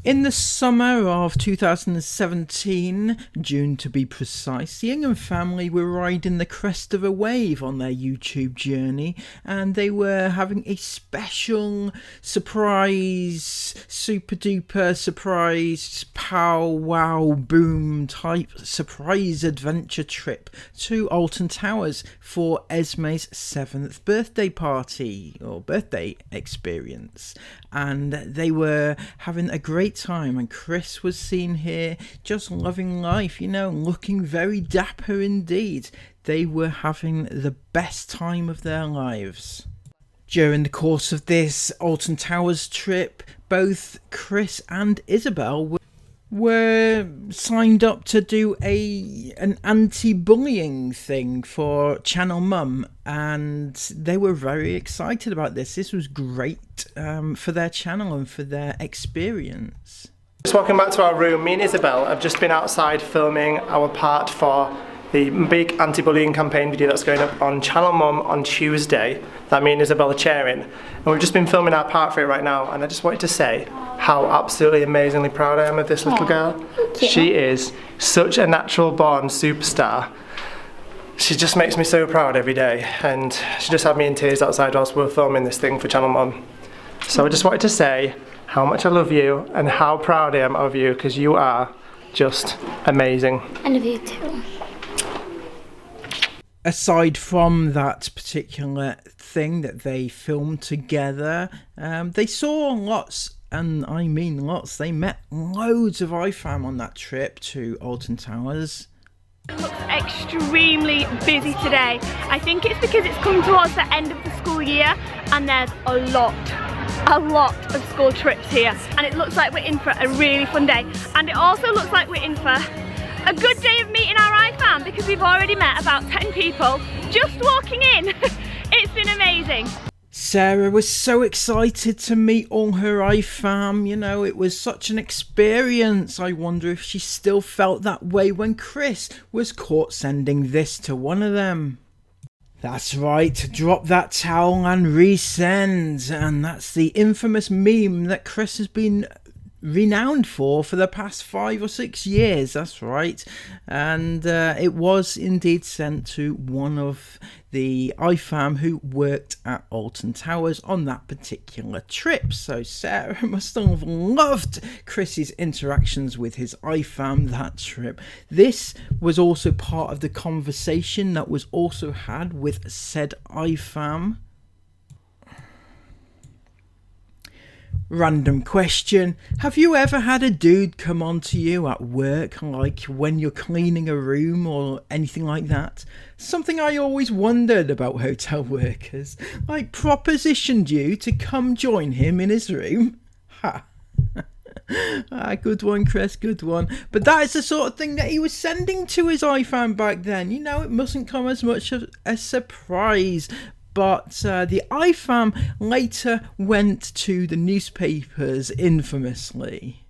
In the summer of 2017, June to be precise, the Ingham family were riding the crest of a wave on their YouTube journey, and they were having a special surprise, super duper surprise, pow wow boom type surprise adventure trip to Alton Towers for Esme's 7th birthday party or birthday experience. And they were having a great time, and Chris was seen here just loving life, you know, looking very dapper indeed. They were having the best time of their lives. During the course of this Alton Towers trip, both Chris and Isabel were signed up to do an anti-bullying thing for Channel Mum, and they were very excited about this. This was great for their channel and for their experience. Just walking back to our room, me and Isabel have just been outside filming our part for the big anti-bullying campaign video that's going up on Channel Mum on Tuesday that me and Isabel are chairing, and we've just been filming our part for it right now. And I just wanted to say how absolutely amazingly proud I am of this little girl. She is such a natural born superstar. She just makes me so proud every day, and she just had me in tears outside whilst we were filming this thing for Channel Mum. So I just wanted to say how much I love you and how proud I am of you, because you are just amazing. I love you too. Aside from that particular thing that they filmed together, they saw lots, and I mean lots. They met loads of IFAM on that trip to Alton Towers. It looks extremely busy today. I think it's because it's coming towards the end of the school year and there's a lot of school trips here, and it looks like we're in for a really fun day, and it also looks like we're in for a good day of meeting our IFAM, because we've already met about 10 people just walking in. It's been amazing. Sarah was so excited to meet all her IFAM, you know, it was such an experience. I wonder if she still felt that way when Chris was caught sending this to one of them. That's right, drop that towel and resend, and that's the infamous meme that Chris has been renowned for the past 5 or 6 years. That's right, and it was indeed sent to one of the IFAM who worked at Alton Towers on that particular trip. So Sarah must have loved Chris's interactions with his IFAM that trip. This was also part of the conversation that was also had with said IFAM. Random question. Have you ever had a dude come on to you at work, like when you're cleaning a room or anything like that? Something I always wondered about hotel workers. Like propositioned you to come join him in his room? Ha. Good one, Chris, good one. But that is the sort of thing that he was sending to his IFAM back then. You know, it mustn't come as much of a surprise. But the IFAM later went to the newspapers infamously.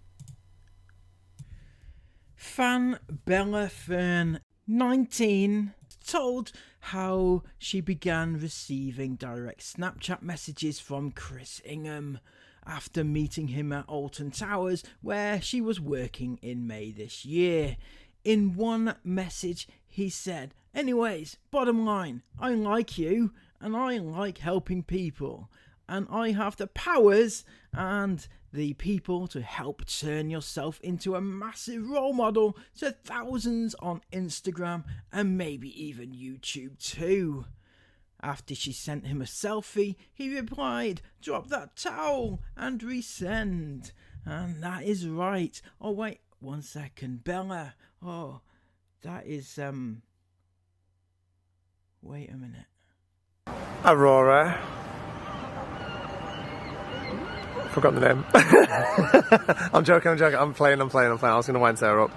Fan Bella Fern, 19, told how she began receiving direct Snapchat messages from Chris Ingham after meeting him at Alton Towers, where she was working in May this year. In one message, he said, "Anyways, bottom line, I like you. And I like helping people, and I have the powers and the people to help turn yourself into a massive role model to thousands on Instagram and maybe even YouTube too." After she sent him a selfie, he replied, "Drop that towel and resend." And that is right. Oh wait, 1 second, Bella. Oh, that is wait a minute. Aurora. Forgot the name. I'm joking. I'm playing. I was going to wind Sarah up.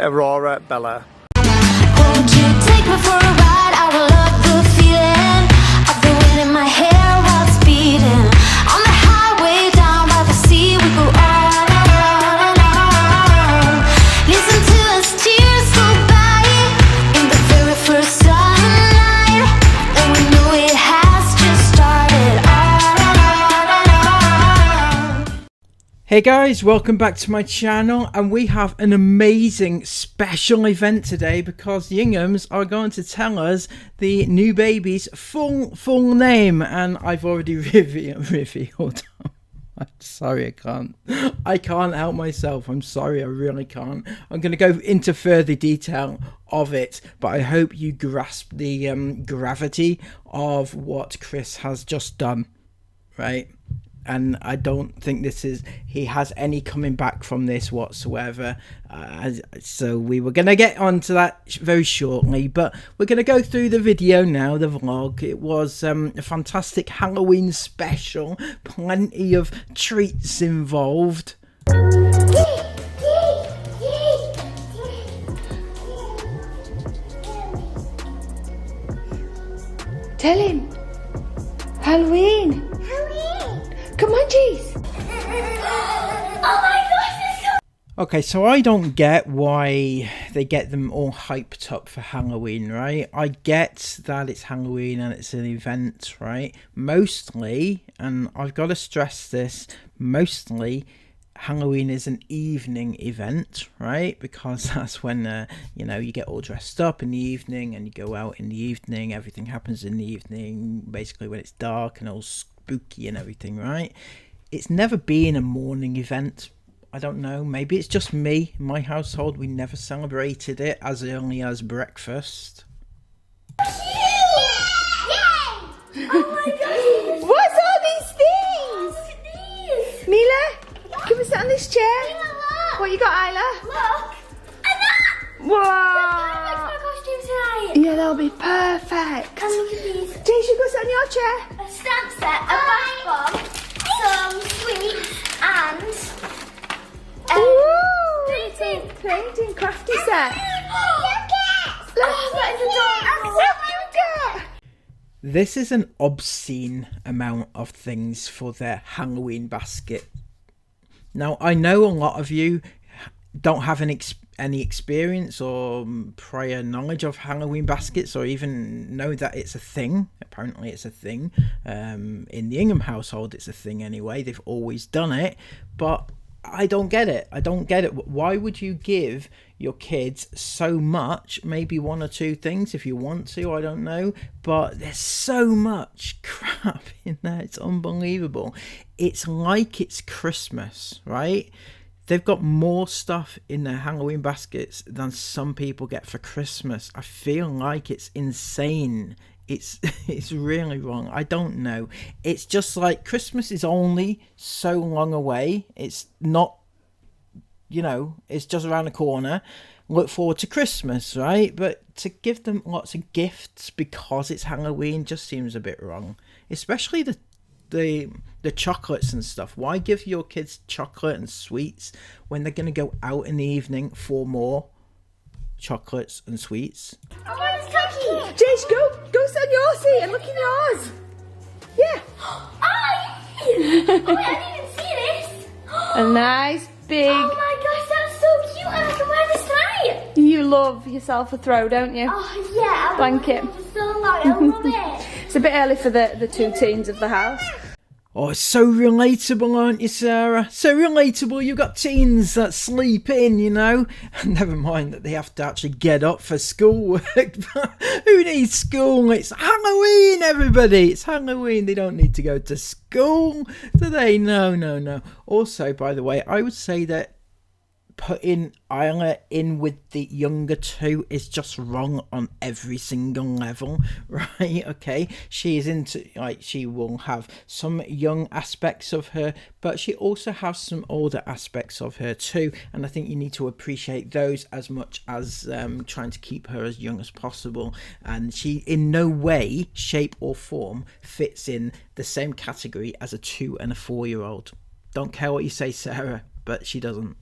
Aurora Bella. Won't you take me for a ride? I will love the feeling of the wind in my hair while speeding on the highway down by the sea. We go on and on. Listen to us tears go by in the very first sunlight, and we know it has just started. On and on and on. Hey guys, welcome back to my channel, and we have an amazing special event today because the Inghams are going to tell us the new baby's full name, and I've already revealed. I'm sorry, I can't help myself. I'm sorry, I really can't. I'm going to go into further detail of it, but I hope you grasp the gravity of what Chris has just done, right? And I don't think he has any coming back from this whatsoever. So we were going to get onto that very shortly, but we're going to go through the video now, the vlog. It was a fantastic Halloween special, plenty of treats involved. Tell him. Halloween. Come on, Jeez. Oh my gosh, Okay, so I don't get why they get them all hyped up for Halloween, right? I get that it's Halloween and it's an event, right? Mostly, and I've got to stress this, mostly Halloween is an evening event, right? Because that's when, you know, you get all dressed up in the evening and you go out in the evening. Everything happens in the evening, basically when it's dark and all spooky and everything, right? It's never been a morning event. I don't know, maybe it's just me. In my household, we never celebrated it as early as breakfast. oh my gosh. What's all these things? Look at these. Mila, can we sit on this chair? Mila, look. What you got, Isla? Look. And that. Whoa! Perfect for a costume tonight. Yeah, they'll be perfect. And look at these. Jace, you go sit on your chair. A stamp set, a bath bomb, some sweets, and Painting, crafty set. Look it! Look, that is adorable. This is an obscene amount of things for their Halloween basket. Now, I know a lot of you don't have any experience or prior knowledge of Halloween baskets, or even know that it's a thing. Apparently it's a thing. In the Ingham household, it's a thing anyway. They've always done it, but I don't get it. I don't get it. Why would you give your kids so much? Maybe one or two things if you want to, I don't know. But there's so much crap in there. It's unbelievable. It's like it's Christmas, right? They've got more stuff in their Halloween baskets than some people get for Christmas. I feel like it's insane. It's really wrong. I don't know. It's just like Christmas is only so long away. It's not, you know, it's just around the corner. Look forward to Christmas, right? But to give them lots of gifts because it's Halloween just seems a bit wrong. Especially the chocolates and stuff. Why give your kids chocolate and sweets when they're going to go out in the evening for more chocolates and sweets? I want a cookie. Jace, go sit on your seat and look in yours. Yeah. Oh, wait, I didn't even see this. A nice big. Oh my gosh, that's so cute, and I can wear this tonight. You love yourself a throw, don't you? Oh yeah, Blanket. For so long, I love it. It's a bit early for the two teens of the house. Oh, it's so relatable, aren't you, Sarah? So relatable. You've got teens that sleep in, you know. Never mind that they have to actually get up for schoolwork. Who needs school? It's Halloween, everybody. It's Halloween. They don't need to go to school, do they? No. Also, by the way, I would say that putting Isla in with the younger two is just wrong on every single level, right? Okay, she is into, like, she will have some young aspects of her, but she also has some older aspects of her too, and I think you need to appreciate those as much as trying to keep her as young as possible. And she in no way, shape or form fits in the same category as a 2 and a 4-year-old. Don't care what you say, Sarah, but she doesn't.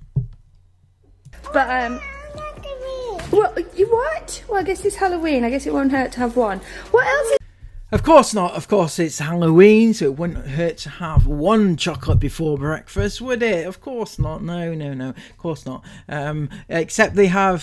But well, you what? Well, I guess it's Halloween. I guess it won't hurt to have one. What else? Of course not. Of course, it's Halloween, so it wouldn't hurt to have one chocolate before breakfast, would it? Of course not. No. Of course not. Except they have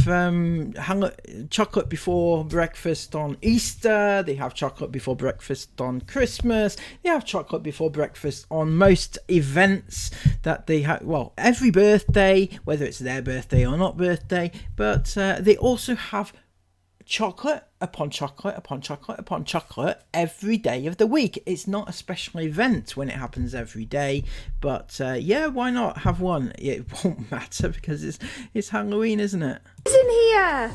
chocolate before breakfast on Easter. They have chocolate before breakfast on Christmas. They have chocolate before breakfast on most events that they have. Well, every birthday, whether it's their birthday or not birthday. But they also have chocolate upon chocolate upon chocolate upon chocolate every day of the week. It's not a special event when it happens every day, but yeah, why not have one? It won't matter because it's Halloween, isn't it? What's in here?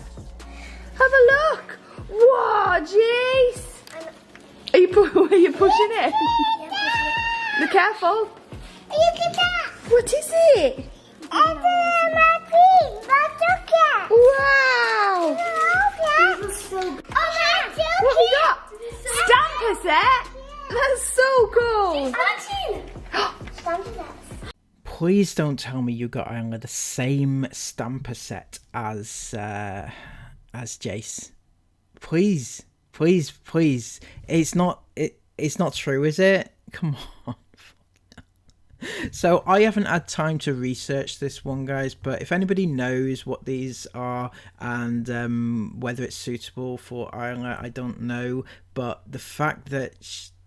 Have a look. Whoa, jeez. Are you pushing it? Be careful. Look at that. What is it? Wow. What we got? Stamper set? That's so cool. Please don't tell me you got Isla the same stamper set as Jace. Please. It's not true, is it? Come on. So I haven't had time to research this one, guys, but if anybody knows what these are and whether it's suitable for Isla, I don't know. But the fact that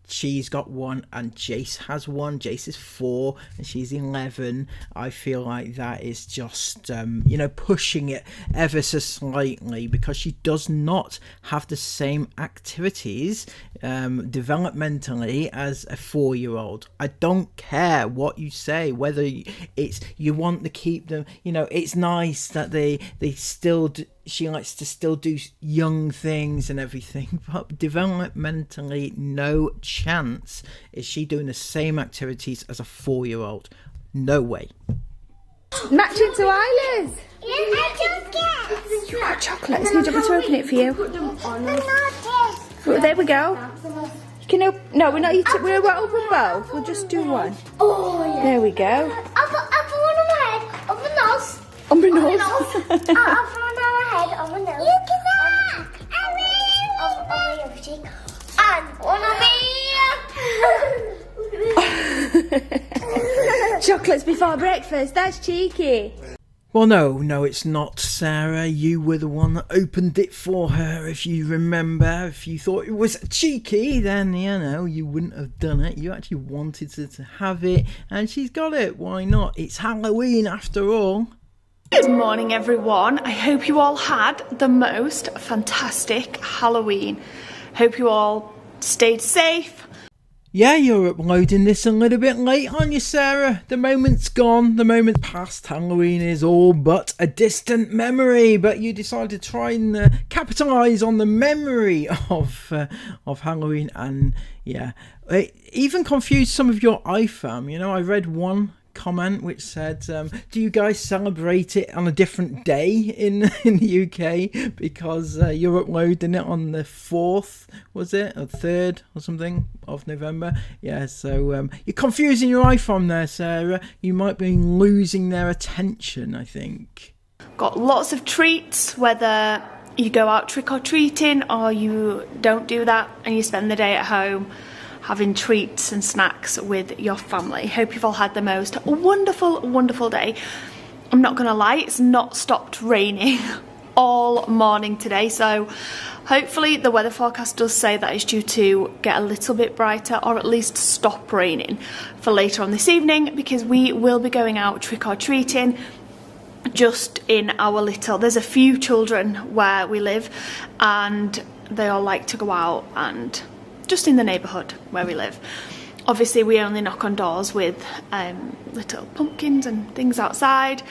she's got one and Jace has one, Jace is 4 and she's 11, I feel like that is just pushing it ever so slightly, because she does not have the same activities developmentally as a 4-year-old. I don't care what you say, whether it's you want to keep them, it's nice that they still she likes to still do young things and everything, but developmentally, no chance is she doing the same activities as a 4-year-old. No way. Matching to Isla's. You got chocolates. Need me to open it for you? Well, there we go. You can open. No, we're not. We won't open both. We'll just do one. Oh, yeah. There we go. I'll put one on my head, on my nose. On my nose. I'll put one on my head, on my nose. Look at that! On my other cheek. And one on me. Chocolates before breakfast. That's cheeky. Well, no, it's not, Sarah. You were the one that opened it for her, if you remember. If you thought it was cheeky, then, you wouldn't have done it. You actually wanted her to have it, and she's got it. Why not? It's Halloween, after all. Good morning, everyone. I hope you all had the most fantastic Halloween. Hope you all stayed safe. Yeah, you're uploading this a little bit late, aren't you, Sarah? The moment's gone. The moment past. Halloween is all but a distant memory. But you decided to try and capitalise on the memory of Halloween. And yeah, it even confused some of your iFam. I read one comment which said, do you guys celebrate it on a different day in the UK because you're uploading it on the 4th, was it, or 3rd or something of November? Yeah, so you're confusing your iPhone there, Sarah. You might be losing their attention, I think. Got lots of treats, whether you go out trick-or-treating or you don't do that and you spend the day at home having treats and snacks with your family. Hope you've all had the most wonderful day. I'm not gonna lie, it's not stopped raining all morning today, so hopefully the weather forecast does say that it's due to get a little bit brighter, or at least stop raining for later on this evening, because we will be going out trick-or-treating just in our little, there's a few children where we live and they all like to go out and just in the neighbourhood where we live. Obviously we only knock on doors with little pumpkins and things outside,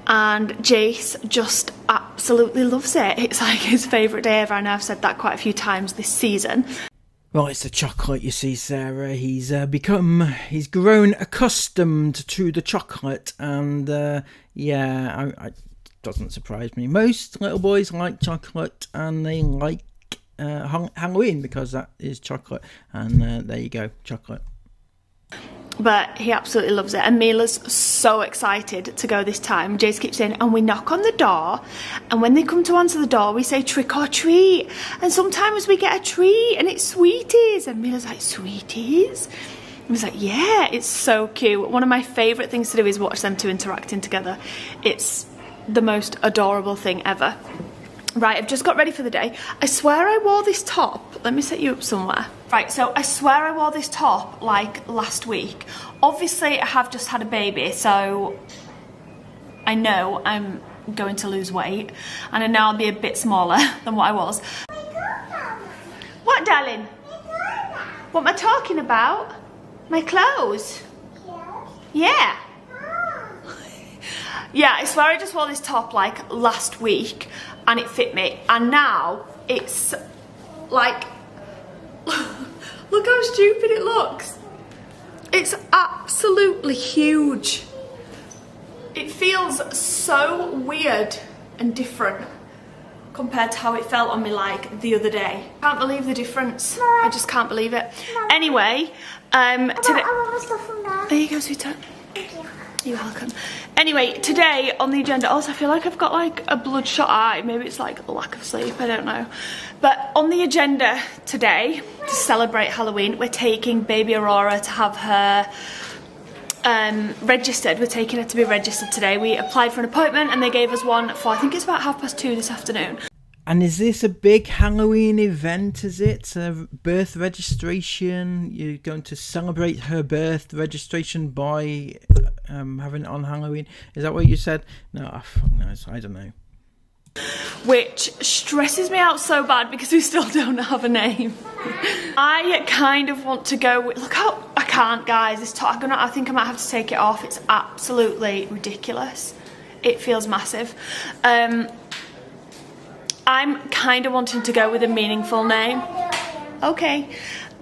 and Jace just absolutely loves it. It's like his favourite day ever. I know I've said that quite a few times this season. Well, it's the chocolate, you see, Sarah. He's grown accustomed to the chocolate, and it doesn't surprise me. Most little boys like chocolate, and they like Halloween because that is chocolate, and there you go, chocolate. but he absolutely loves it, and Mila's so excited to go this time. Jace keeps saying, and we knock on the door, and when they come to answer the door we say trick or treat, and sometimes we get a treat and it's sweeties, and Mila's like, sweeties? I was like, yeah, it's so cute. One of my favourite things to do is watch them two interacting together. It's the most adorable thing ever. Right, I've just got ready for the day. I swear I wore this top. Let me set you up somewhere. Right, so I swear I wore this top like last week. Obviously, I have just had a baby, so I know I'm going to lose weight. And I know I'll be a bit smaller than what I was. What, darling? What am I talking about? My clothes? Yeah. Yeah, I swear I just wore this top like last week and it fit me, and now it's like, look how stupid it looks. It's absolutely huge. It feels so weird and different compared to how it felt on me like the other day. Can't believe the difference. I just can't believe it. Anyway, today, there you go, sweetheart. You're welcome. Anyway, today on the agenda, also I feel like I've got like a bloodshot eye. Maybe it's like a lack of sleep, I don't know. But on the agenda today, to celebrate Halloween, we're taking baby Aurora to have her registered. We're taking her to be registered today. We applied for an appointment and they gave us one for, I think it's about 2:30 this afternoon. And is this a big Halloween event, is it? A birth registration? You're going to celebrate her birth registration by having it on Halloween? Is that what you said? No, fuck knows. I don't know. Which stresses me out so bad because we still don't have a name. I kind of want to go with, look how, I can't guys, this top, I think I might have to take it off. It's absolutely ridiculous. It feels massive. I'm kind of wanting to go with a meaningful name. Okay.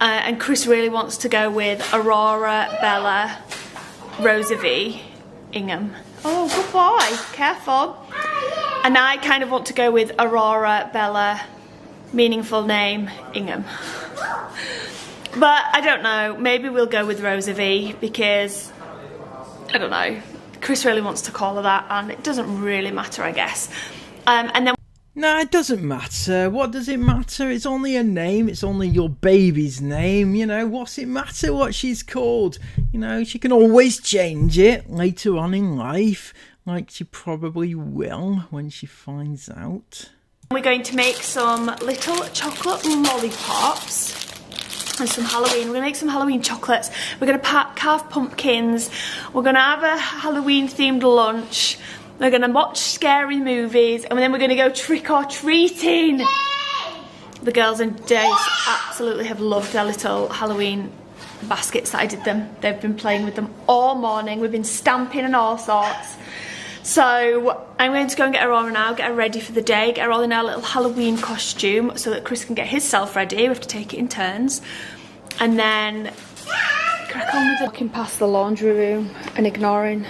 And Chris really wants to go with Aurora, Bella, Rosa V, Ingham. Oh, good boy. Careful. And I kind of want to go with Aurora, Bella, meaningful name, Ingham. But I don't know. Maybe we'll go with Rosa V because, I don't know. Chris really wants to call her that and it doesn't really matter, I guess. And then No, it doesn't matter. What does it matter? It's only a name. It's only your baby's name. You know, what's it matter what she's called? You know, she can always change it later on in life, like she probably will when she finds out. we're going to make some little chocolate lollipops and some Halloween. We're going to make some Halloween chocolates. We're going to carve pumpkins. We're going to have a Halloween themed lunch. We're going to watch scary movies, and then we're going to go trick-or-treating. The girls and Jace absolutely have loved their little Halloween baskets that I did them. They've been playing with them all morning. We've been stamping and all sorts. So I'm going to go and get Aurora now, get her ready for the day, get her all in our little Halloween costume so that Chris can get himself ready. We have to take it in turns. And then crack on with it. Walking past the laundry room and ignoring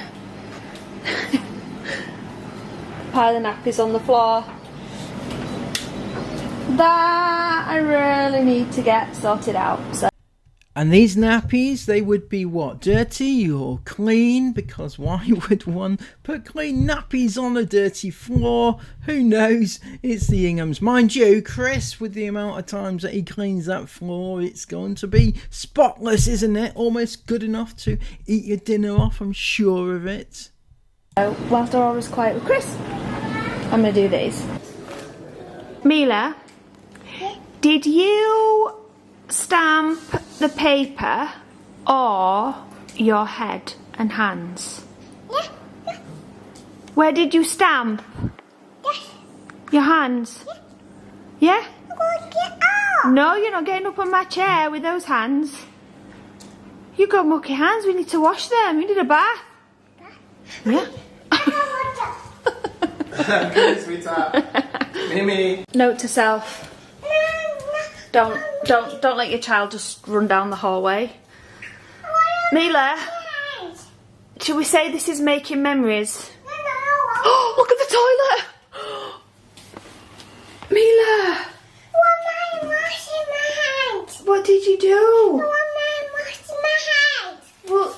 pile of nappies on the floor that I really need to get sorted out. So. And these nappies, they would be what? Dirty or clean? Because why would one put clean nappies on a dirty floor? Who knows? It's the Inghams. Mind you, Chris, with the amount of times that he cleans that floor, it's going to be spotless, isn't it? Almost good enough to eat your dinner off, I'm sure of it. So, whilst Aurora's quiet with Chris, I'm going to do these. Mila, did you stamp the paper or your head and hands? Yeah. Where did you stamp? Yes. Your hands? Yeah? I'm going to get out. No, you're not getting up on my chair with those hands. You got mucky hands, we need to wash them. You need a bath. Yeah. Good, sweetheart. Mimi. Note to self. Don't let your child just run down the hallway. Mila, should we say this is making memories? Oh, look at the toilet! Mila! Why am I washing my hands? What did you do? Why am I washing my hands? Well,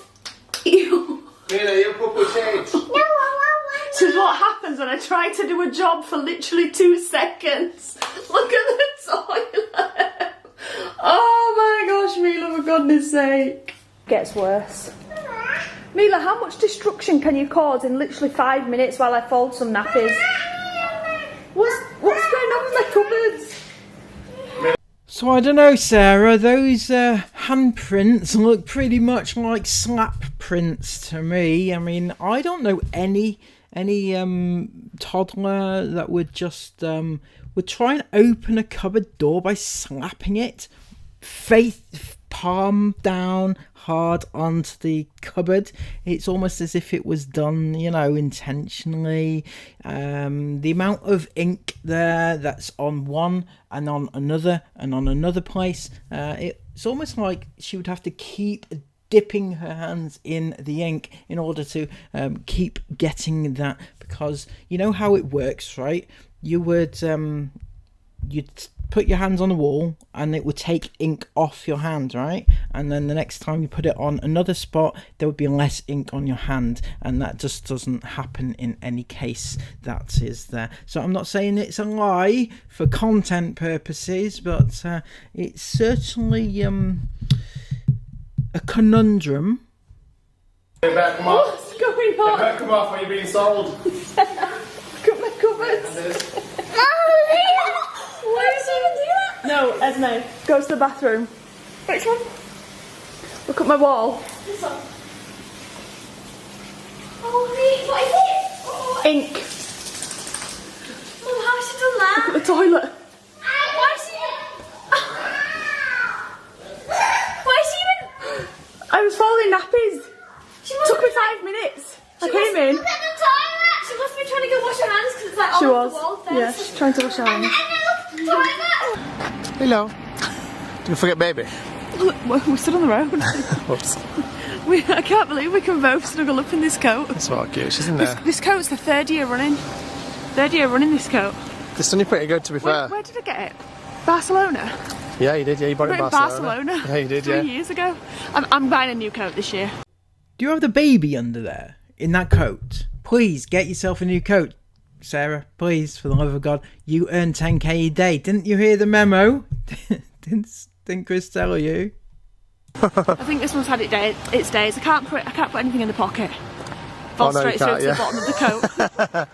happens when I try to do a job for literally 2 seconds. Look at the toilet. Oh my gosh, Mila, for goodness sake. Gets worse. Mila, how much destruction can you cause in literally 5 minutes while I fold some nappies? What's going on with my cupboards? So I don't know, Sarah, those handprints look pretty much like slap prints to me. I mean, I don't know any toddler that would just would try and open a cupboard door by slapping it palm down hard onto the cupboard. It's almost as if it was done, you know, intentionally. The amount of ink there that's on one and on another place, it's almost like she would have to keep dipping her hands in the ink in order to keep getting that, because you know how it works, right? You would you'd put your hands on the wall and it would take ink off your hand, right? And then the next time you put it on another spot, there would be less ink on your hand, and that just doesn't happen in any case that is there. So I'm not saying it's a lie for content purposes, but it's certainly a conundrum. It better come off. What's going on? It better come off when you're being sold. Look at my cupboards. Why did you even do that? No, Esme, go to the bathroom. Which one? Look at my wall. This one. Oh, wait, what is it? Oh, Ink. Mum, how has she done that? Look at the toilet. Why is she... Why is she even... I was folding nappies. She must Took me be... 5 minutes. I She came must- in. Look at the toilet. She must be trying to go wash her hands because it's like She all was. over the wall there. Yeah, she's trying to wash her hands. And then look at the toilet. Hello. Did you forget baby? Look, we're stood on the road. Whoops. I can't believe we can both snuggle up in this coat. That's all cute. She's in there. This coat's the 3rd year running. 3rd year running this coat. This done you pretty good, to be fair. Where did I get it? Barcelona? Yeah, you did. Yeah, you bought it in We're in Barcelona. Barcelona. Yeah, you did. 3 Yeah. years ago. I'm buying a new coat this year. Do you have the baby under there in that coat? Please get yourself a new coat, Sarah. Please, for the love of God. You earn 10k a day. Didn't you hear the memo? Didn't Chris tell you? I think this one's had its days. I can't put anything in the pocket. Fall no, you straight through can't, to yeah. the bottom of the coat.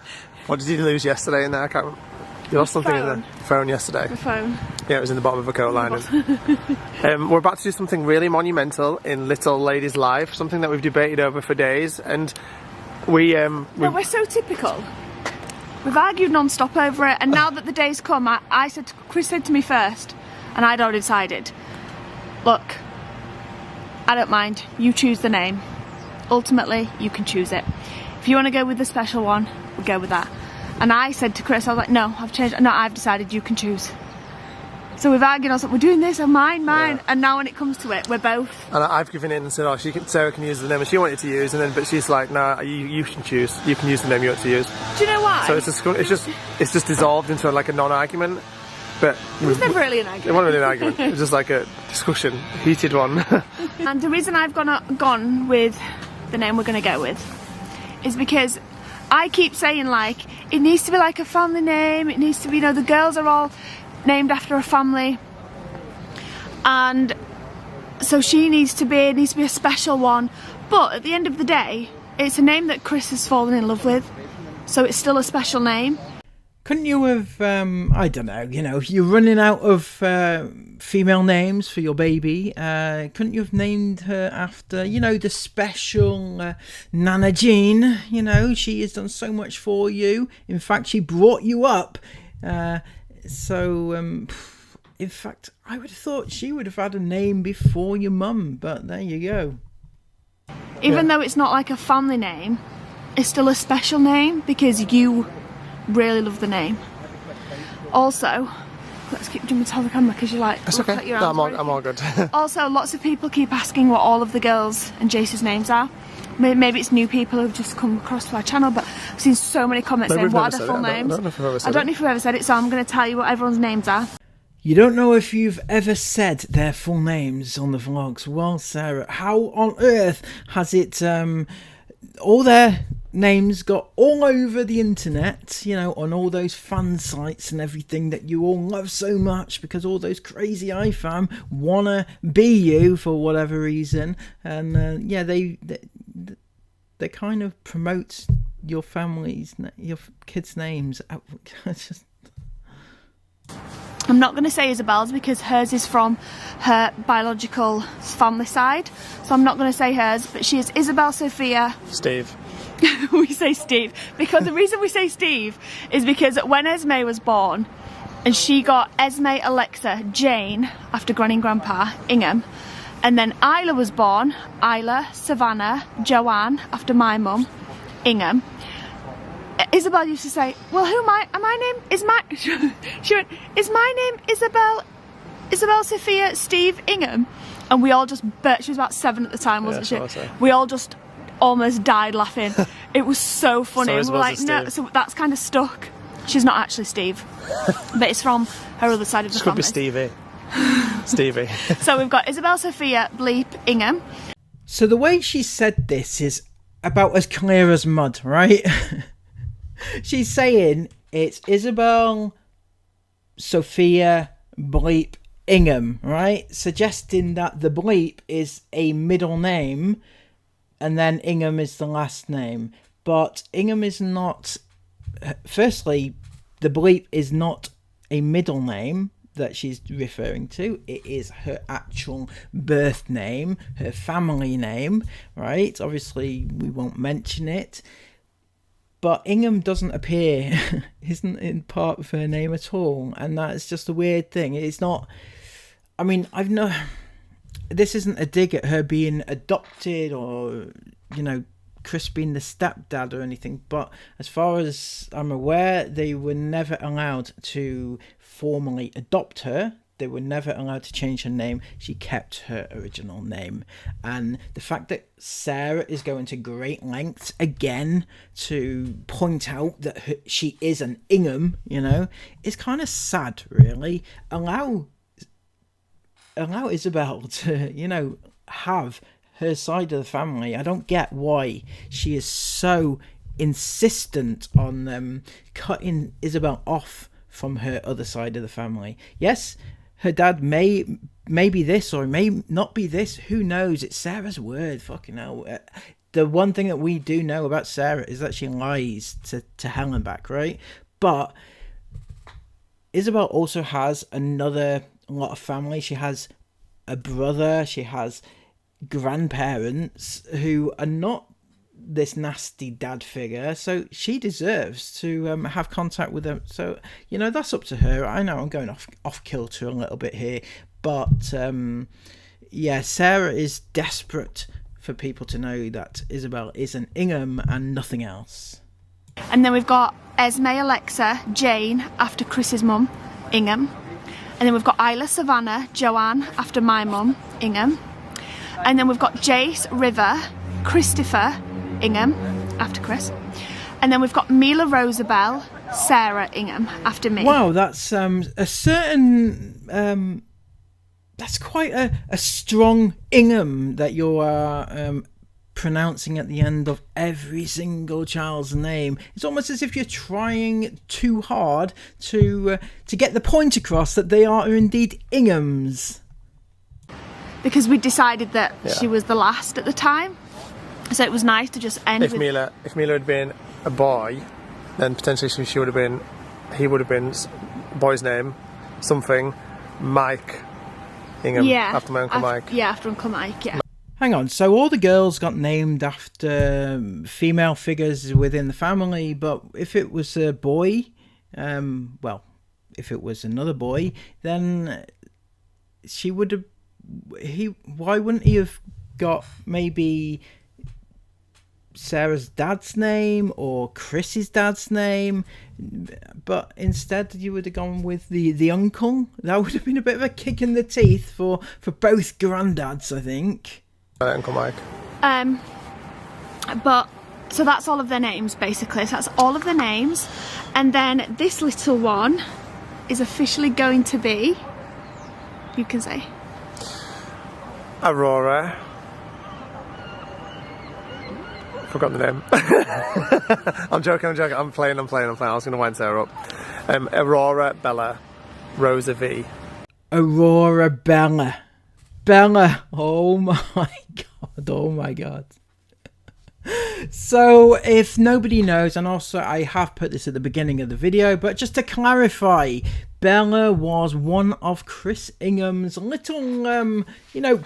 What did you lose yesterday in there? I can't remember. You lost something in phone. the phone yesterday. My phone. Yeah, it was in the bottom of a coat lining. We're about to do something really monumental in little lady's life, something that we've debated over for days, and No, we're so typical. We've argued non-stop over it, and now that the day's come, Chris said to me first, and I'd already decided, look, I don't mind, you choose the name. Ultimately, you can choose it. If you want to go with the special one, we'll go with that. And I said to Chris, I was like, no, I've decided, you can choose. So we've argued, I was like, we're doing this, mine, Yeah. and now when it comes to it, we're both. And I've given in and said, Sarah can use the name, and she wanted to use, but she's like, nah, you can choose. You can use the name you want to use. Do you know why? So it's just dissolved into like a non-argument. But It was never really an it argument. wasn't really an argument. It was just like a discussion, heated one. And the reason I've gone with the name we're going to go with is because I keep saying, like, it needs to be like a family name. It needs to be, you know, the girls are all named after a family, and so she needs to be a special one. But at the end of the day, it's a name that Chris has fallen in love with, so it's still a special name. Couldn't you have, I don't know, you know, if you're running out of female names for your baby, couldn't you have named her after, you know, the special Nana Jean? You know, she has done so much for you. In fact, she brought you up. In fact, I would have thought she would have had a name before your mum, but there you go. Even though it's not like a family name, it's still a special name because you really love the name. Also, let's keep jumping to the camera because you like. It's look okay. at your No, hands I'm all good. Also, lots of people keep asking what all of the girls and Jace's names are. Maybe it's new people who've just come across to our channel, but I've seen so many comments saying, what are their full names? I don't know if I've ever said I don't know if we've ever said it, so I'm going to tell you what everyone's names are. You don't know if you've ever said their full names on the vlogs. Well, Sarah, how on earth has it all their names got all over the internet, you know, on all those fan sites and everything that you all love so much, because all those crazy iFam wanna be you for whatever reason, and yeah, they kind of promote your kids' names. I'm not going to say Isabel's because hers is from her biological family side, so I'm not going to say hers, but she is Isabel Sophia. Steve. We say Steve because the reason we say Steve is because when Esme was born, and she got Esme Alexa Jane after Granny and Grandpa Ingham, and then Isla was born, Isla Savannah Joanne after my mum Ingham. Isabel used to say, well, who am I? She went, is my name Isabel Sophia Steve Ingham? And we all just burst. She was about 7 at the time, wasn't she? We all just almost died laughing. It was so funny. So we were like, no, so that's kind of stuck. She's not actually Steve, but it's from her other side of the family. Could be Stevie. Stevie. So we've got Isabel Sophia Bleep Ingham. So the way she said this is about as clear as mud, right? She's saying it's Isabel Sophia Bleep Ingham, right? Suggesting that the Bleep is a middle name and then Ingham is the last name. But Ingham is not... Firstly, the Bleep is not a middle name that she's referring to. It is her actual birth name, her family name, right? Obviously, we won't mention it. But Ingham doesn't appear, isn't in part of her name at all. And that's just a weird thing. It's not, I mean, this isn't a dig at her being adopted or, you know, Chris being the stepdad or anything. But as far as I'm aware, they were never allowed to formally adopt her. They were never allowed to change her name. She kept her original name. And the fact that Sarah is going to great lengths again to point out that she is an Ingham, you know, is kind of sad, really. Allow Isabel to, you know, have her side of the family. I don't get why she is so insistent on cutting Isabel off from her other side of the family. Yes, her dad may be this or may not be this. Who knows? It's Sarah's word. Fucking hell. The one thing that we do know about Sarah is that she lies to hell and back, right? But Isabel also has another lot of family. She has a brother. She has grandparents who are not this nasty dad figure, so she deserves to have contact with them. So, you know, that's up to her. I know I'm going off kilter a little bit here, but yeah, Sarah is desperate for people to know that Isabel is an Ingham and nothing else. And then we've got Esme Alexa Jane after Chris's mum Ingham, and then we've got Isla Savannah Joanne after my mum Ingham, and then we've got Jace River Christopher Ingham after Chris, and then we've got Mila Rosabelle Sarah Ingham after me. Wow, that's a certain that's quite a strong Ingham that you are pronouncing at the end of every single child's name. It's almost as if you're trying too hard to get the point across that they are indeed Inghams. Because we decided that she was the last at the time. So it was nice to just end if Mila had been a boy, then potentially he would have been boy's name, something, Mike Ingham, after my Uncle Mike. Yeah, after Uncle Mike, yeah. Hang on, so all the girls got named after female figures within the family, but if it was a boy, if it was another boy, then why wouldn't he have got maybe Sarah's dad's name or Chris's dad's name, but instead you would have gone with the uncle? That would have been a bit of a kick in the teeth for both granddads, I think. Uncle Mike. But so that's all of their names, basically. So that's all of their names, and then this little one is officially going to be, you can say, forgot the name. I'm joking. I'm playing. I was going to wind Sarah up. Aurora, Bella, Rosa V. Aurora, Bella. Bella. Oh my god. So, if nobody knows, and also I have put this at the beginning of the video, but just to clarify, Bella was one of Chris Ingham's little,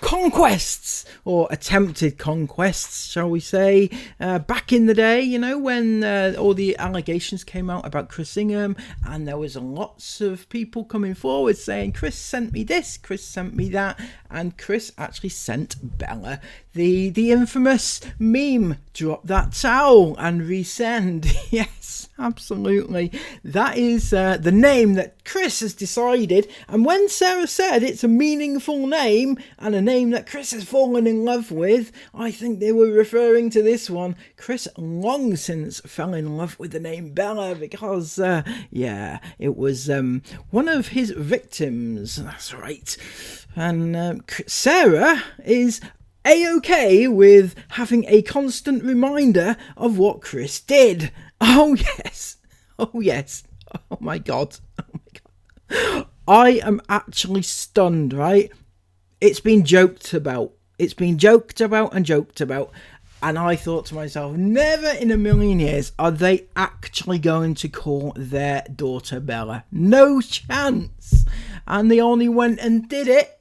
conquests, or attempted conquests, shall we say, back in the day, when all the allegations came out about Chris Ingham, and there was lots of people coming forward saying, Chris sent me this, Chris sent me that, and Chris actually sent Bella the infamous meme, drop that towel and resend. Yes, absolutely. That is the name that Chris has decided, and when Sarah said it's a meaningful name and a name that Chris has fallen in love with, I think they were referring to this one. Chris long since fell in love with the name Bella because, it was one of his victims. That's right. And Sarah is A-okay with having a constant reminder of what Chris did. Oh yes. Oh my god. I am actually stunned, right? It's been joked about, and I thought to myself, never in a million years are they actually going to call their daughter Bella. No chance. And they only went and did it.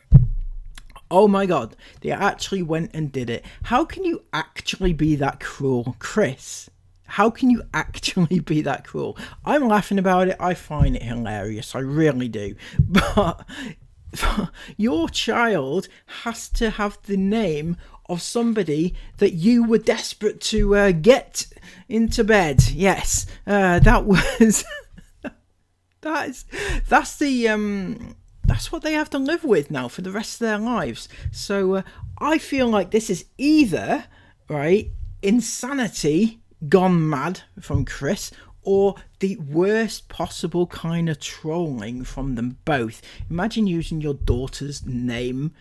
Oh my god, they actually went and did it. How can you actually be that cruel, Chris? How can you actually be that cruel? I'm laughing about it. I find it hilarious. I really do. But your child has to have the name of somebody that you were desperate to get into bed. Yes, that was... That's what they have to live with now for the rest of their lives. So I feel like this is either, right, insanity gone mad from Chris, or the worst possible kind of trolling from them both. Imagine using your daughter's name,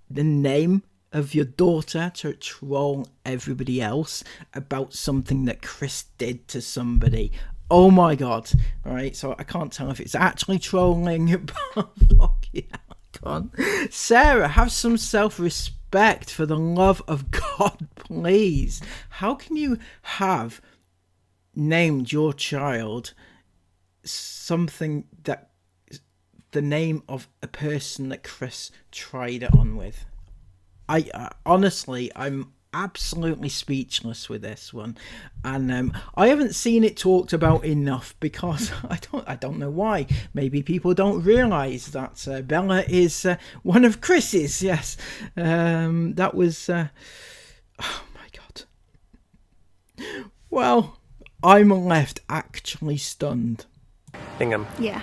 the name of your daughter, to troll everybody else about something that Chris did to somebody. Oh my god. Alright, so I can't tell if it's actually trolling, but fuck yeah, I can't. Sarah, have some self-respect, for the love of God, please. How can you have named your child something that the name of a person that Chris tried it on with? Honestly, I'm absolutely speechless with this one, and I haven't seen it talked about enough because I don't know why. Maybe people don't realise that Bella is one of Chris's. Yes, that was. Oh my god. Well, I'm left actually stunned. Ingham. Yeah.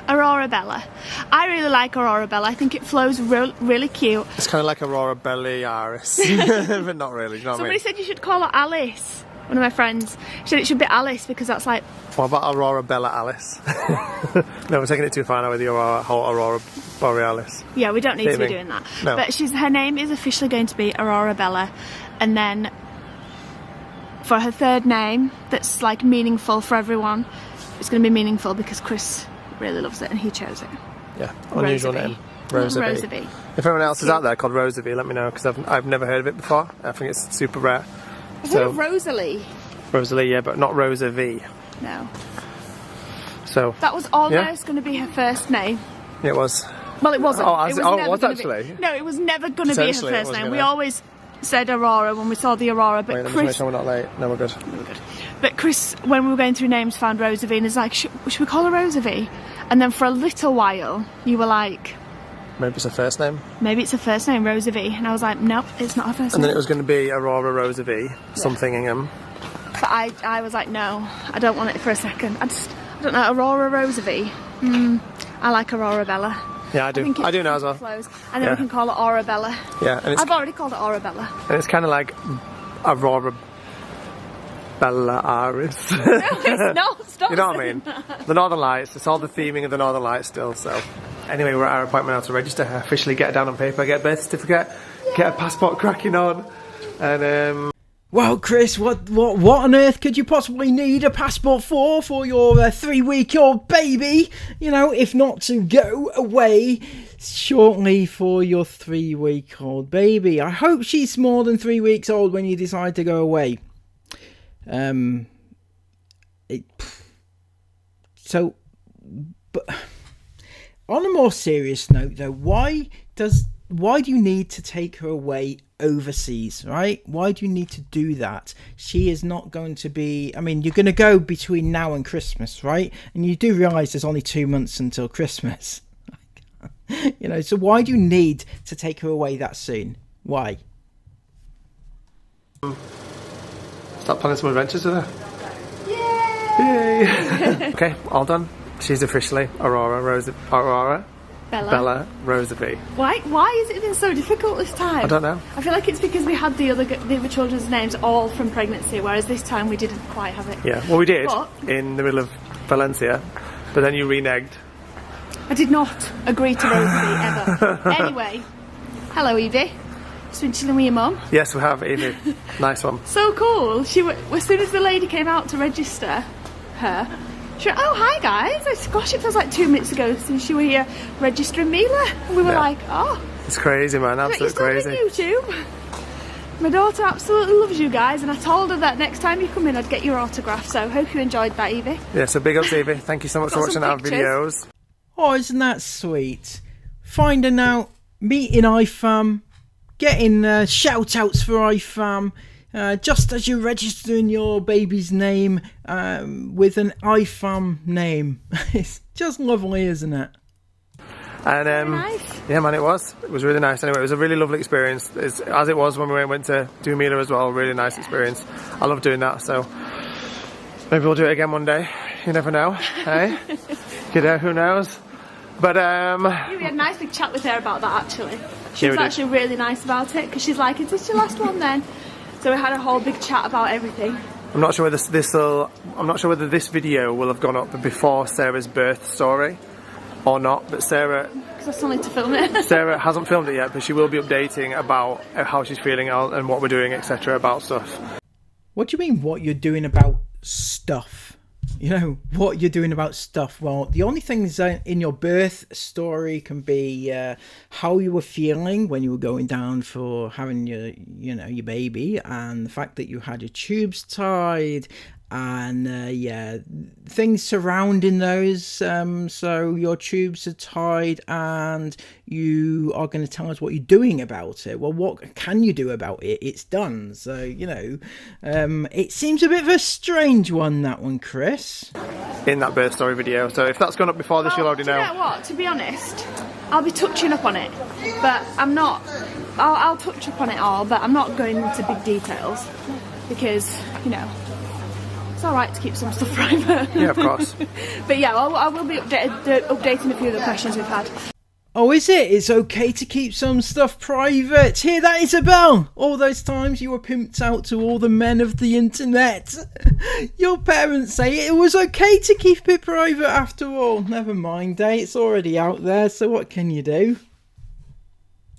Aurora Bella. I really like Aurora Bella. I think it flows really cute. It's kind of like Aurora Borealis, but not really. You know what I mean? Somebody said you should call her Alice. One of my friends said it should be Alice because that's like... What about Aurora Bella Alice? No, we're taking it too far now with the whole Aurora Borealis. Yeah, we don't need to be doing that. No. But her name is officially going to be Aurora Bella, and then for her third name that's like meaningful for everyone, it's going to be meaningful because Chris really loves it and he chose it. Yeah, unusual name. Rosa V. If anyone else is out there called Rosa V, let me know, because I've never heard of it before. I think it's super rare. I've heard of Rosalie. Rosalie, yeah, but not Rosa V. No. So that was almost going to be her first name. It was. Well, it wasn't. It was actually? No, it was never going to be her first name. We always said Aurora when we saw the Aurora, but Wait, Chris... Let me make sure we're not late. No, we're good. But Chris, when we were going through names, found Rosa V and is like, should we call her Rosa V? And then for a little while, you were like... Maybe it's her first name? Maybe it's her first name, Rosa V. And I was like, nope, it's not her first name. And then it was going to be Aurora Rosa V, something Ingham. But I was like, no, I don't want it for a second. I don't know, Aurora Rosa V. I like Aurora Bella. Yeah, I do. I do now as well. Flows. And then we can call it Aurabella. Yeah, and I've already called it Aurabella. And it's kind of like Aurora Bella Aris. No, it's not. Stop. You know what I mean? The Northern Lights. It's all the theming of the Northern Lights still. So anyway, we're at our appointment now to register. Officially get it down on paper, get a birth certificate, get a passport cracking on, and Well, Chris, what on earth could you possibly need a passport for your 3-week-old baby? You know, if not to go away shortly for your 3-week-old baby. I hope she's more than 3 weeks old when you decide to go away. But on a more serious note, though, why do you need to take her away overseas, right? Why do you need to do that? She is not going to be, I mean, you're going to go between now and Christmas, right? And you do realise there's only 2 months until Christmas. You know, so why do you need to take her away that soon? Why? Start planning some adventures with her. Yay! Okay, all done. She's officially Bella Rosavie. Why has it been so difficult this time? I don't know. I feel like it's because we had the other children's names all from pregnancy, whereas this time we didn't quite have it. Yeah, well we did in the middle of Valencia, but then you reneged. I did not agree to Rosavie ever. Anyway, hello Evie. Just been chilling with your mum. Yes, we have, Evie. Nice one. So cool. As soon as the lady came out to register her, she went, oh hi guys. I said, gosh, it feels like 2 minutes ago since you were here registering Mila. And we were like, oh. It's crazy, man. Absolutely crazy. YouTube. My daughter absolutely loves you guys, and I told her that next time you come in I'd get your autograph, so hope you enjoyed that, Evie. Yeah, so big ups, Evie. Thank you so much for watching our videos. Oh, isn't that sweet? Finding out, meeting IFAM, getting shout outs for IFAM, just as you're registering your baby's name with an IFAM name. It's just lovely, isn't it? And nice. Yeah, man, it was really nice. Anyway, it was a really lovely experience, as it was when we went to do Mila as well. Really nice experience. I love doing that, so maybe we'll do it again one day. You never know, hey? You know, who knows? But yeah, we had a nice big chat with her about that actually. She was actually really nice about it, because she's like, is this your last one then? So we had a whole big chat about everything. I'm not sure whether I'm not sure whether this video will have gone up before Sarah's birth story or not, but Sarah, because I still need to film it. Sarah hasn't filmed it yet, but she will be updating about how she's feeling and what we're doing, etc. about stuff. What do you mean, what you're doing about stuff? You know, what you're doing about stuff? Well, the only things in your birth story can be how you were feeling when you were going down for having your baby, and the fact that you had your tubes tied, and yeah, things surrounding those. So your tubes are tied, and you are going to tell us what you're doing about it. Well, what can you do about it? It's done. So, you know, it seems a bit of a strange one, that one, Chris. In that birth story video. So if that's gone up before this, you'll already know. You know what? To be honest, I'll be touching up on it, but I'm not. I'll touch up on it all, but I'm not going into big details because, you know, it's alright to keep some stuff private. Yeah, of course. But yeah, I will be updating a few of the questions we've had. Oh, is it? It's okay to keep some stuff private. Hear that, Isabel? All those times you were pimped out to all the men of the internet. Your parents say it was okay to keep it private after all. Never mind, it's already out there, so what can you do?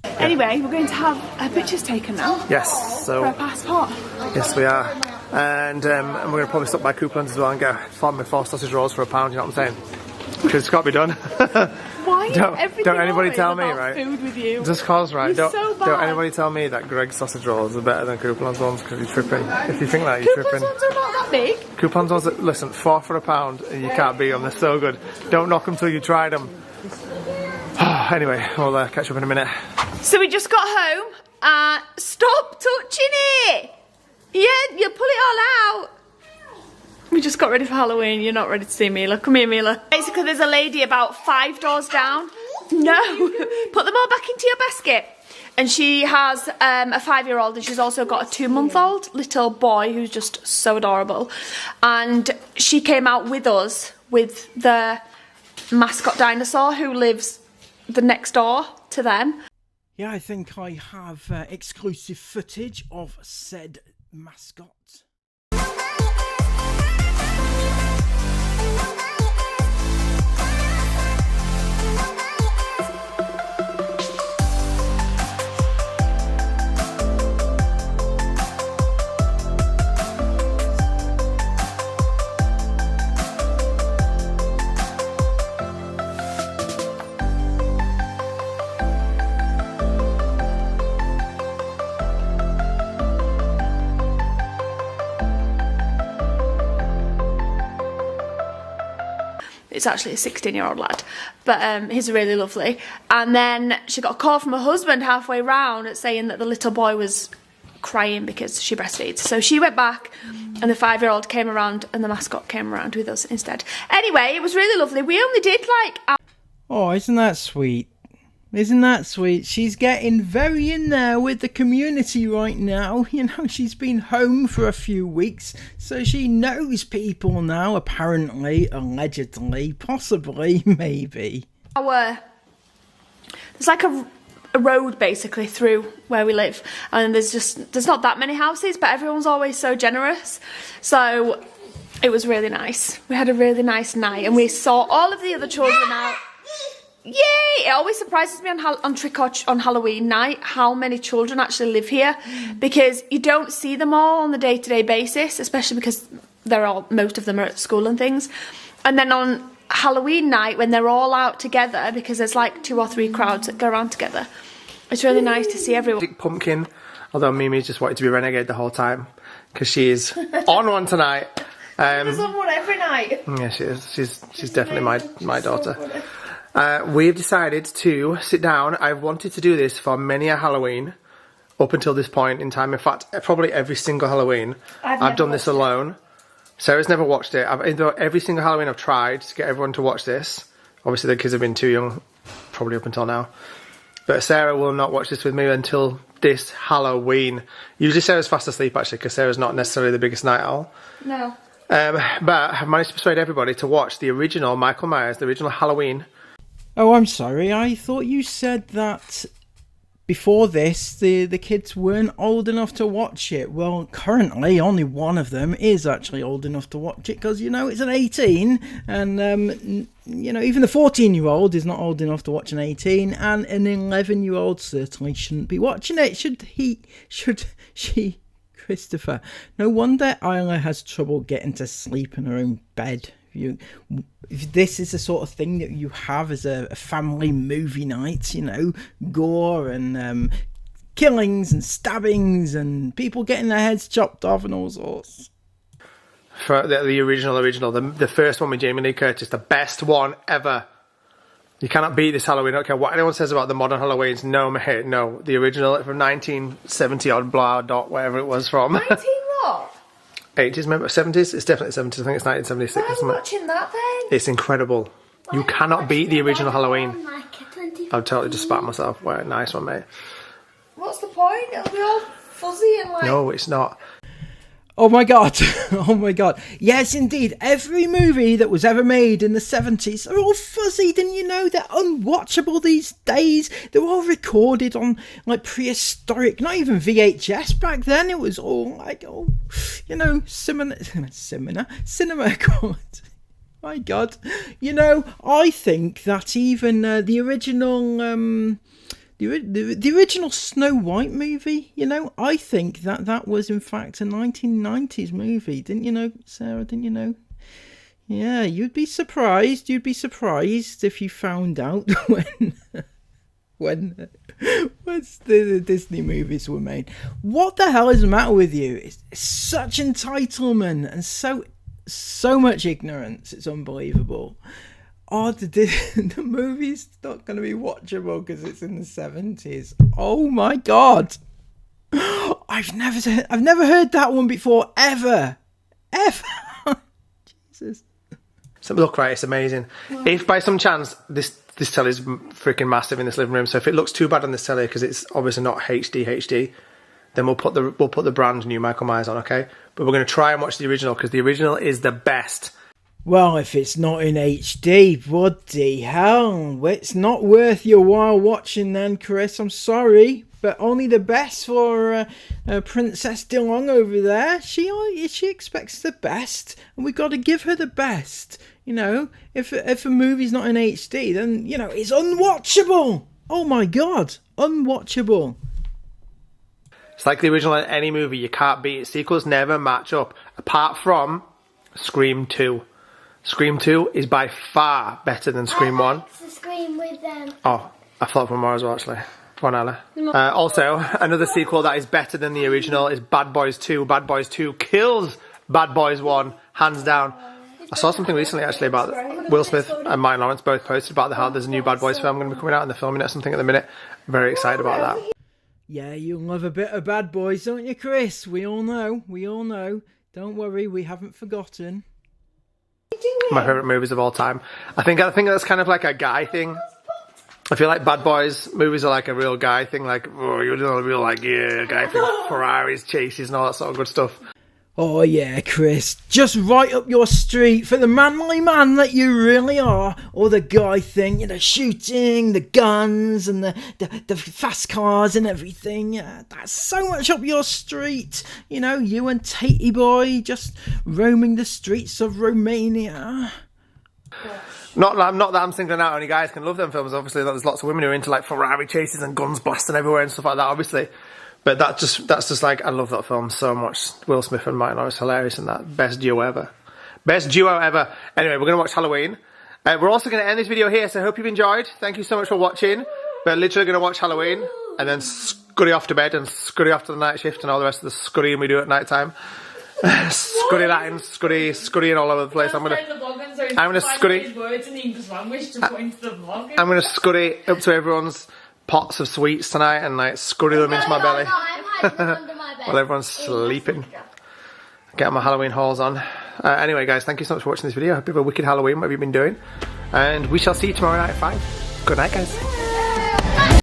Anyway, we're going to have pictures taken now. Yes, so... For our passport. Yes, we are. And we're going to probably stop by Couplands as well and get 4 sausage rolls for £1, you know what I'm saying? Because it's got to be done. Why don't anybody tell me, about right? Food with you? Just cause, right? You're so bad. Don't anybody tell me that Greg's sausage rolls are better than Couplands ones, because you're tripping. If you think that, you're tripping. Couplands ones are not that big. Couplands ones, listen, 4 for £1, and you can't beat them. They're so good. Don't knock them till you tried them. Anyway, we'll catch up in a minute. So we just got home. Stop touching it. Yeah, you pull it all out. We just got ready for Halloween. You're not ready to see Mila. Come here, Mila. Basically, there's a lady about 5 doors down. No, put them all back into your basket. And she has a 5-year-old, and she's also got a 2-month-old little boy who's just so adorable. And she came out with us with the mascot dinosaur who lives the next door to them. Yeah, I think I have exclusive footage of said mascot. It's actually a 16-year-old lad, but he's really lovely. And then she got a call from her husband halfway round saying that the little boy was crying because she breastfeeds. So she went back, and the 5-year-old came around, and the mascot came around with us instead. Anyway, it was really lovely. We only did like... Oh, isn't that sweet? Isn't that sweet? She's getting very in there with the community right now. You know, she's been home for a few weeks, so she knows people now, apparently, allegedly, possibly, maybe. There's like a road basically through where we live, and there's not that many houses, but everyone's always so generous. So it was really nice. We had a really nice night, and we saw all of the other children out. Yay! It always surprises me on Halloween night how many children actually live here, because you don't see them all on the day-to-day basis, especially because most of them are at school and things. And then on Halloween night, when they're all out together, because there's like 2 or 3 crowds that go around together, it's really nice to see everyone. Pumpkin, although Mimi's just wanted to be renegade the whole time because she's on one tonight. She's on one every night. Yeah, she is. She's definitely my daughter. We've decided to sit down. I've wanted to do this for many a Halloween up until this point in time. In fact, probably every single Halloween I've done this alone. Sarah's never watched it. Every single Halloween I've tried to get everyone to watch this. Obviously the kids have been too young, probably up until now. But Sarah will not watch this with me until this Halloween. Usually Sarah's fast asleep actually, because Sarah's not necessarily the biggest night owl. No. But I've managed to persuade everybody to watch the original Michael Myers, the original Halloween. Oh, I'm sorry. I thought you said that before this, the kids weren't old enough to watch it. Well, currently, only one of them is actually old enough to watch it because, you know, it's an 18. And, you know, even the 14-year-old is not old enough to watch an 18. And an 11-year-old certainly shouldn't be watching it. Should she? Christopher. No wonder Isla has trouble getting to sleep in her own bed. If this is the sort of thing that you have as a family movie night, you know, gore and killings and stabbings and people getting their heads chopped off and all sorts. For the original, the first one with Jamie Lee Curtis, the best one ever. You cannot beat this Halloween. I don't care what anyone says about the modern Halloweens. No, mate, no. The original from 1970 odd blah dot whatever it was from. 19 what? 80s, maybe 70s. It's definitely 70s. I think it's 1976. Why are you watching that then? It's incredible. You cannot beat the original Halloween. I've totally just spat myself. Well, nice one, mate. What's the point? It'll be all fuzzy and like... No, it's not. Oh my god, oh my god. Yes, indeed, every movie that was ever made in the 70s are all fuzzy, didn't you know? They're unwatchable these days. They're all recorded on, like, prehistoric, not even VHS back then. It was all, like, oh, you know, cinema, god. My god. You know, I think that even the original... The original Snow White movie, you know, I think that was in fact a 1990s movie. Didn't you know, Sarah? Didn't you know? Yeah, you'd be surprised if you found out when the Disney movies were made. What the hell is the matter with you? It's such entitlement and so much ignorance. It's unbelievable. Oh, the movie's not going to be watchable because it's in the 70s. Oh my god! I've never heard that one before, ever. Jesus. So look, right, it's amazing. What? If by some chance this telly's freaking massive in this living room, so if it looks too bad on this telly because it's obviously not HD, then we'll put the brand new Michael Myers on, okay? But we're going to try and watch the original because the original is the best. Well, if it's not in HD, bloody hell, it's not worth your while watching then, Chris. I'm sorry, but only the best for Princess DeLong over there. She expects the best, and we've got to give her the best. You know, if a movie's not in HD, then, you know, it's unwatchable. Oh my god, unwatchable. It's like the original in any movie. You can't beat it. Sequels never match up, apart from Scream 2. Scream 2 is by far better than Scream 1. The Scream with them. Oh, I thought one more as well, actually. Go on, Ella. Also, another sequel that is better than the original is Bad Boys 2. Bad Boys 2 kills Bad Boys 1, hands down. I saw something recently actually about Will Smith and Martin Lawrence both posted about how there's a new Bad Boys film going to be coming out and they're filming it or something at the minute. Very excited about that. Yeah, you love a bit of Bad Boys, don't you, Chris? We all know. We all know. Don't worry, we haven't forgotten. My favourite movies of all time. I think that's kind of like a guy thing. I feel like Bad Boys movies are like a real guy thing. Like, oh, you're doing a real like, yeah, guy thing. Ferraris, chases and all that sort of good stuff. Oh yeah, Chris, just right up your street for the manly man that you really are. Or the guy thing, you know, shooting, the guns and the fast cars and everything. Yeah, that's so much up your street. You know, you and Tatey Boy just roaming the streets of Romania. Not that I'm singling out only guys can love them films. Obviously, there's lots of women who are into like Ferrari chases and guns blasting everywhere and stuff like that, obviously. But that's just like, I love that film so much. Will Smith and Martin Lawrence, hilarious in that. Best duo ever. Best duo ever. Anyway, we're going to watch Halloween. We're also going to end this video here, so I hope you've enjoyed. Thank you so much for watching. We're literally going to watch Halloween and then scurry off to bed and scurry off to the night shift and all the rest of the scurrying we do at night time. Scurry Latin, scurrying all over the place. I'm gonna scurry. I'm gonna scurry up to everyone's pots of sweets tonight and like scurry them into my belly while everyone's sleeping. Get my Halloween hauls on. Anyway, guys, thank you so much for watching this video. I hope you have a wicked Halloween. What have you been doing? And we shall see you tomorrow night at 5. Good night, guys.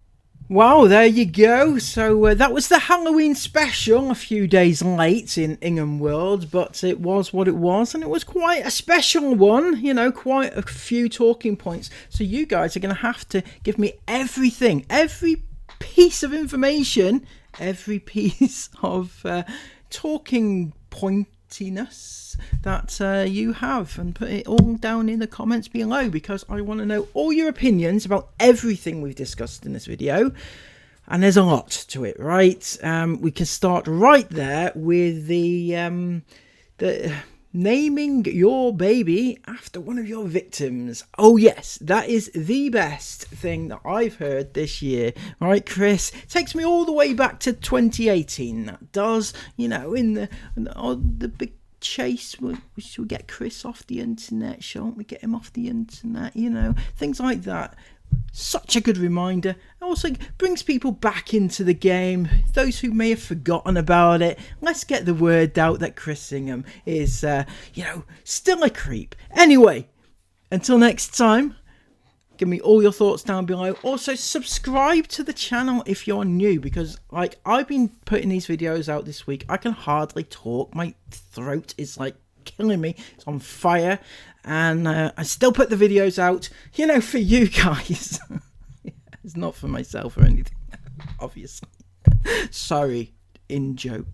Wow, there you go. So that was the Halloween special, a few days late in Ingham World, but it was what it was, and it was quite a special one, you know, quite a few talking points. So you guys are going to have to give me everything, every piece of information, every piece of talking pointiness that you have, and put it all down in the comments below, because I want to know all your opinions about everything we've discussed in this video. And there's a lot to it, right? We can start right there with the naming your baby after one of your victims. Oh yes, that is the best thing that I've heard this year. Right, Chris? Takes me all the way back to 2018. That does, you know, in the big chase. We should get Chris off the internet, shan't we? Get him off the internet, you know, things like that. Such a good reminder. Also brings people back into the game, those who may have forgotten about it. Let's get the word out that Chris Ingham is you know, still a creep. Anyway, until next time, give me all your thoughts down below. Also subscribe to the channel if you're new, because like I've been putting these videos out this week, I can hardly talk. My throat is like killing me. It's on fire. And I still put the videos out, you know, for you guys. It's not for myself or anything, obviously. Sorry, inside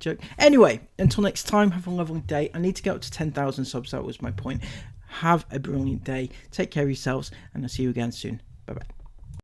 joke. Anyway, until next time, have a lovely day. I need to get up to 10,000 subs. That was my point. Have a brilliant day. Take care of yourselves, and I'll see you again soon. Bye bye.